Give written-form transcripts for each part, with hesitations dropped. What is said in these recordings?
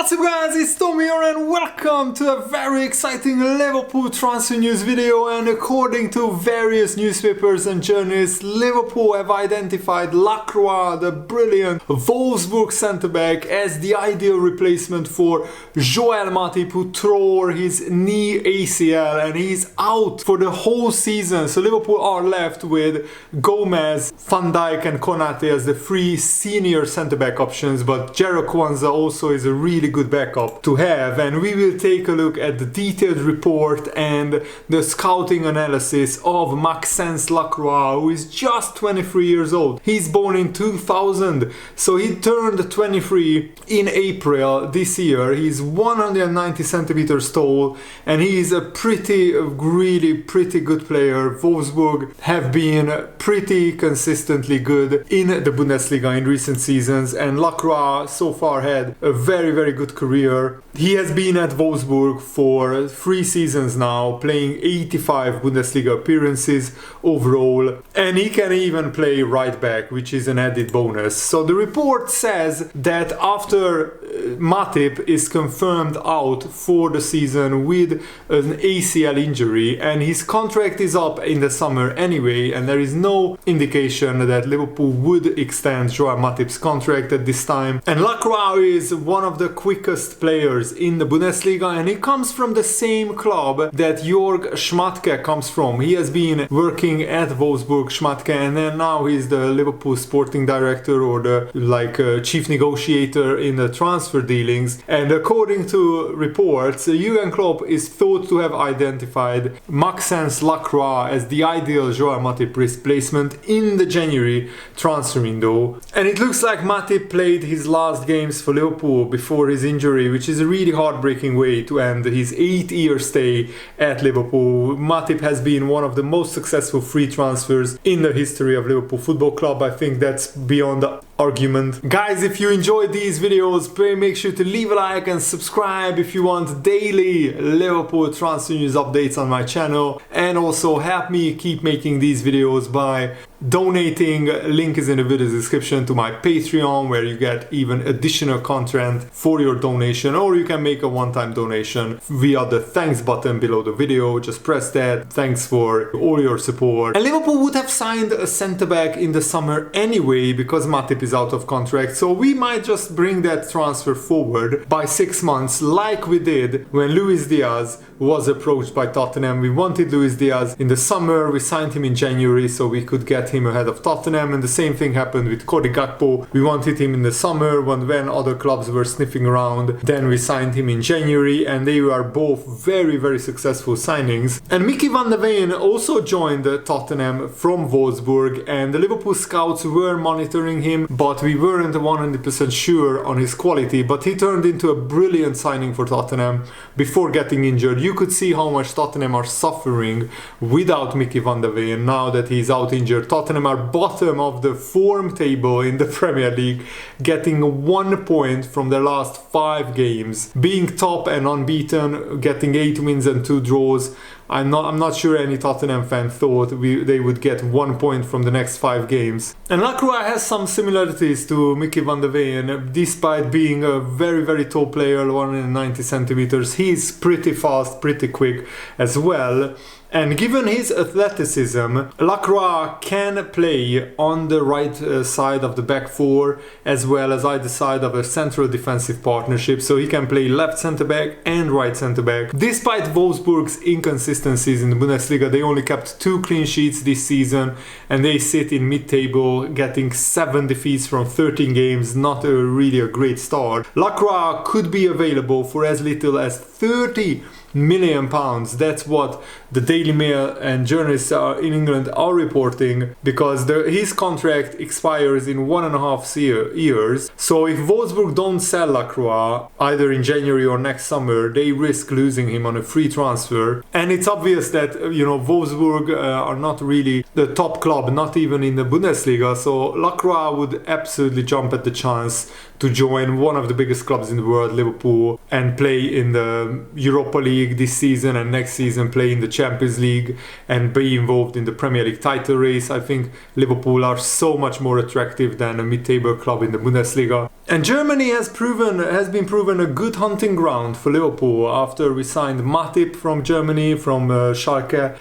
What's up guys, it's Tom here and welcome to a very exciting Liverpool transfer news video. And according to various newspapers and journalists, Liverpool have identified Lacroix, the brilliant Wolfsburg centre-back, as the ideal replacement for Joel Matip, who tore his knee ACL and he's out for the whole season. So Liverpool are left with Gomez, Van Dijk and Konate as the three senior centre-back options, but Jarrell Kwanzaa also is a really good backup to have. And we will take a look at the detailed report and the scouting analysis of Maxence Lacroix, who is just 23 years old. He's born in 2000, so he turned 23 in April this year. He's 190 centimeters tall and he's a really pretty good player. Wolfsburg have been pretty consistently good in the Bundesliga in recent seasons, and Lacroix so far had a very good career. He has been at Wolfsburg for 3 seasons now, playing 85 Bundesliga appearances overall, and he can even play right back, which is an added bonus. So the report says that after Matip is confirmed out for the season with an ACL injury and his contract is up in the summer anyway, and there is no indication that Liverpool would extend Joel Matip's contract at this time. And Lacroix is one of the quickest players in the Bundesliga, and he comes from the same club that Jörg Schmadtke comes from. He has been working at Wolfsburg Schmadtke, and then now he's the Liverpool sporting director or the chief negotiator in the transfer dealings. And according to reports, Jürgen Klopp is thought to have identified Maxence Lacroix as the ideal Joel Matip replacement in the January transfer window. And it looks like Matip played his last games for Liverpool before his injury, which is a really heartbreaking way to end his 8-year stay at Liverpool. Matip has been one of the most successful free transfers in the history of Liverpool Football Club. I think that's beyond argument. Guys, if you enjoyed these videos, please make sure to leave a like and subscribe if you want daily Liverpool transfer news updates on my channel, and also help me keep making these videos by donating. Link is in the video description to my Patreon, where you get even additional content for your donation, or you can make a one-time donation via the thanks button below the video. Just press that. Thanks for all your support. And Liverpool would have signed a centre-back in the summer anyway because Matip is out of contract, so we might just bring that transfer forward by 6 months, like we did when Luis Diaz was approached by Tottenham. We wanted Luis Diaz in the summer, we signed him in January so we could get him ahead of Tottenham, and the same thing happened with Cody Gakpo. We wanted him in the summer when other clubs were sniffing around, then we signed him in January, and they were both very successful signings. And Mickey van der Ven also joined Tottenham from Wolfsburg, and the Liverpool scouts were monitoring him, but we weren't 100% sure on his quality. But he turned into a brilliant signing for Tottenham before getting injured. You could see how much Tottenham are suffering without Mickey van der Ven. Now that he's out injured, Tottenham are bottom of the form table in the Premier League, getting 1 point from their last 5 games, being top and unbeaten, getting 8 wins and 2 draws. I'm not sure any Tottenham fan thought they would get 1 point from the next 5 games. And Lacroix has some similarities to Mickey van der Ven. Despite being a very tall player, 190 centimeters, he's pretty fast, pretty quick as well. And given his athleticism, Lacroix can play on the right side of the back four as well as either side of a central defensive partnership, so he can play left centre back and right centre back. Despite Wolfsburg's inconsistencies in the Bundesliga, they only kept 2 clean sheets this season and they sit in mid-table, getting 7 defeats from 13 games. Not really a great start. Lacroix could be available for as little as £30 million. That's what the Daily Mail and journalists in England are reporting, because his contract expires in 1.5 years. So if Wolfsburg don't sell Lacroix either in January or next summer, they risk losing him on a free transfer. And it's obvious that Wolfsburg are not really the top club, not even in the Bundesliga. So Lacroix would absolutely jump at the chance to join one of the biggest clubs in the world, Liverpool, and play in the Europa League this season, and next season play in the Champions League and be involved in the Premier League title race. I think Liverpool are so much more attractive than a mid-table club in the Bundesliga. And Germany has been proven a good hunting ground for Liverpool after we signed Matip from Germany, from Schalke.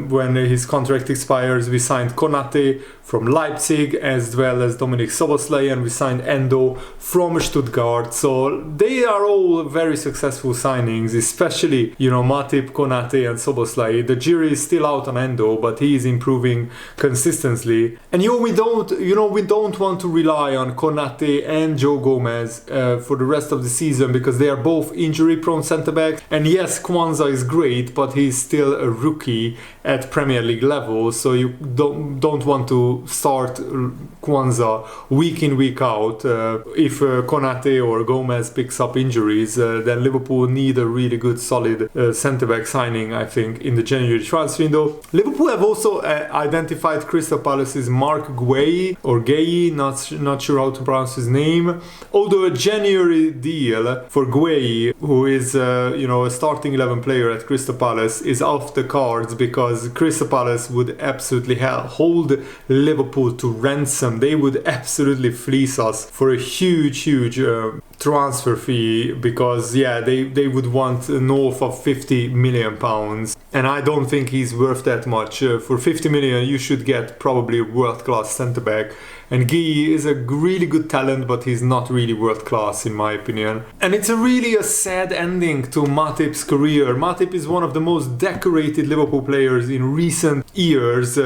When his contract expires, we signed Konate from Leipzig, as well as Dominik Szoboszlai, and we signed Endo from Stuttgart. So they are all very successful signings, especially, Matip, Konate and Szoboszlai. The jury is still out on Endo, but he is improving consistently. And we don't want to rely on Konate and Joe Gomez for the rest of the season, because they are both injury-prone centre-backs. And yes, Kwanzaa is great, but he's still a rookie at Premier League level, so you don't want to start Kwanzaa week in, week out. If Konate or Gomez picks up injuries, then Liverpool need a really good, solid centre-back signing, I think, in the January transfer window. Liverpool have also identified Crystal Palace's Mark Guehi, or Guehi, not sure how to pronounce his name. Although a January deal for Guehi, who is a starting 11 player at Crystal Palace, is off the cards, because Crystal Palace would absolutely hold Liverpool to ransom. They would absolutely fleece us for a huge transfer fee, because they would want north of 50 million pounds, and I don't think he's worth that much. For 50 million you should get probably a world-class centre-back, and Guehi is a really good talent, but he's not really world-class in my opinion. And it's really a sad ending to Matip's career. Matip is one of the most decorated Liverpool players in recent years,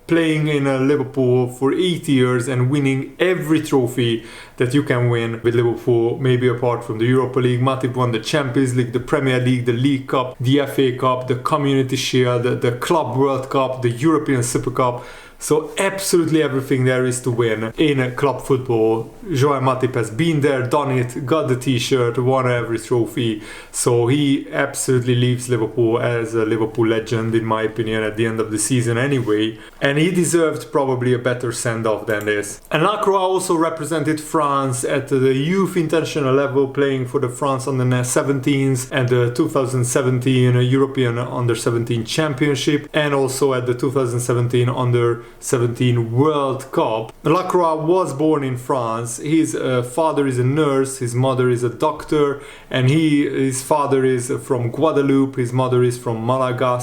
playing in Liverpool for 8 years and winning every trophy that you can win with Liverpool, maybe apart from the Europa League. Matip won the Champions League, the Premier League, the League Cup, the FA Cup, the Community Shield, the Club World Cup, the European Super Cup. So absolutely everything there is to win in club football. Joao Matip has been there, done it, got the t-shirt, won every trophy. So he absolutely leaves Liverpool as a Liverpool legend, in my opinion, at the end of the season anyway. And he deserved probably a better send-off than this. And Lacroix also represented France at the youth international level, playing for the France under 17s and the 2017 European under 17 Championship, and also at the 2017 under 17 World Cup. Lacroix was born in France. His father is a nurse, his mother is a doctor, and his father is from Guadeloupe, his mother is from Malaga.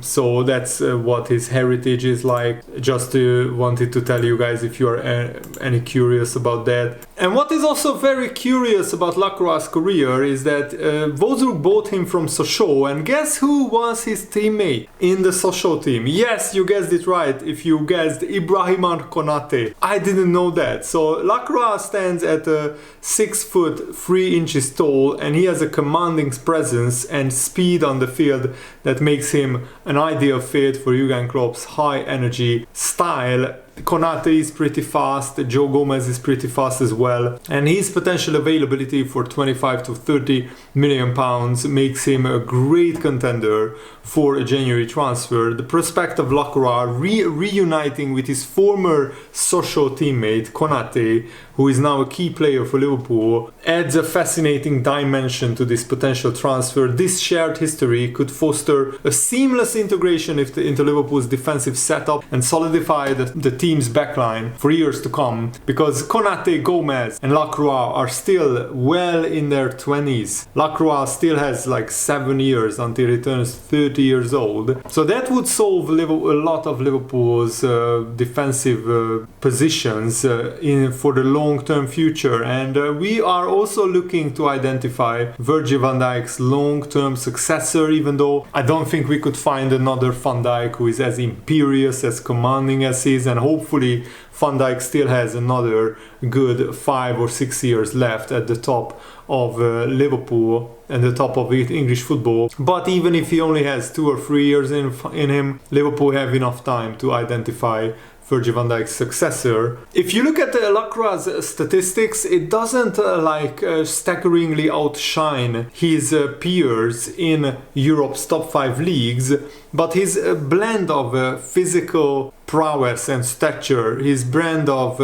So that's what his heritage is like. Just wanted to tell you guys if you are any curious about that. And what is also very curious about Lacroix's career is that Wolfsburg bought him from Sochaux, and guess who was his teammate in the Sochaux team? Yes, you guessed it right if you guessed Ibrahima Konate. I didn't know that. So Lacroix stands at 6'3" tall, and he has a commanding presence and speed on the field that makes him an ideal fit for Jurgen Klopp's high energy style. Konate is pretty fast, Joe Gomez is pretty fast as well, and his potential availability for 25 to 30 million pounds makes him a great contender for a January transfer. The prospect of Lacroix reuniting with his former Sochaux teammate Konate, who is now a key player for Liverpool, adds a fascinating dimension to this potential transfer. This shared history could foster a seamless integration into Liverpool's defensive setup and solidify the team's backline for years to come, because Konate, Gomez and Lacroix are still well in their 20s. Lacroix still has like 7 years until he turns 30 years old. So that would solve a lot of Liverpool's defensive positions for the long-term future. And we are also looking to identify Virgil van Dijk's long-term successor, even though I don't think we could find another Van Dijk who is as imperious, as commanding as he is, and hopefully Van Dijk still has another good 5 or 6 years left at the top of Liverpool and the top of English football. But even if he only has 2 or 3 years in him, Liverpool have enough time to identify Virgil van Dijk's successor. If you look at Lacroix's statistics, it doesn't staggeringly outshine his peers in Europe's top 5 leagues, but his blend of physical prowess and stature, his brand of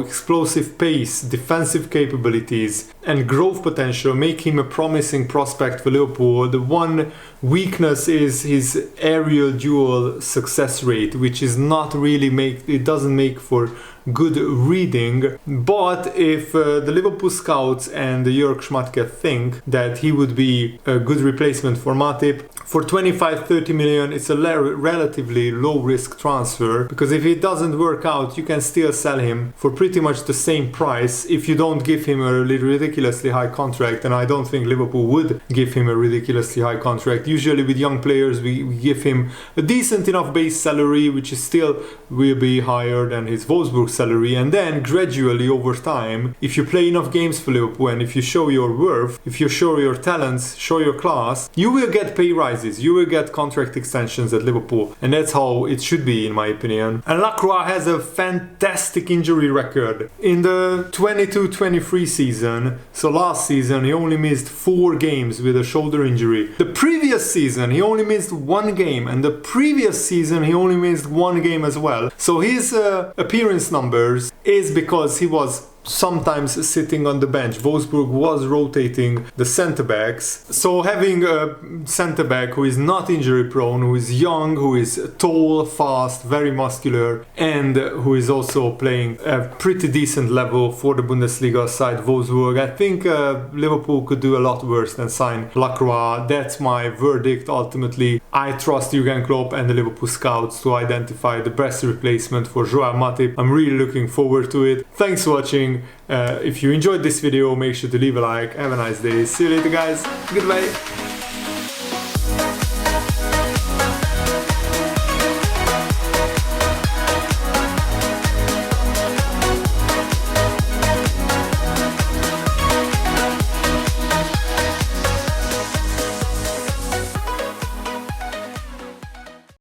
explosive pace, defensive capabilities and growth potential make him a promising prospect for Liverpool. The one weakness is his aerial duel success rate, which is not really it doesn't make for good reading. But if the Liverpool scouts and Jörg Schmatke think that he would be a good replacement for Matip, for 25-30 million, it's a relatively low-risk transfer, because if it doesn't work out, you can still sell him for pretty much the same price if you don't give him a ridiculously high contract, and I don't think Liverpool would give him a ridiculously high contract. Usually with young players, we give him a decent enough base salary, which is still will be higher than his Wolfsburg salary, and then gradually over time, if you play enough games for Liverpool and if you show your worth, if you show your talents, show your class, you will get pay rises. You will get contract extensions at Liverpool, and that's how it should be, in my opinion. And Lacroix has a fantastic injury record. In the 22-23 season, so last season, he only missed 4 games with a shoulder injury. The previous season, he only missed 1 game, and the previous season, he only missed 1 game as well. So his appearance numbers is because he was sometimes sitting on the bench. Wolfsburg was rotating the centre backs, so having a centre back who is not injury prone, who is young, who is tall, fast, very muscular, and who is also playing a pretty decent level for the Bundesliga side Wolfsburg, I think Liverpool could do a lot worse than sign Lacroix. That's my verdict ultimately. I trust Jurgen Klopp and the Liverpool scouts to identify the best replacement for Joao Matip. I'm really looking forward to it. Thanks for watching. If you enjoyed this video, make sure to leave a like. Have a nice day. See you later, guys. Goodbye.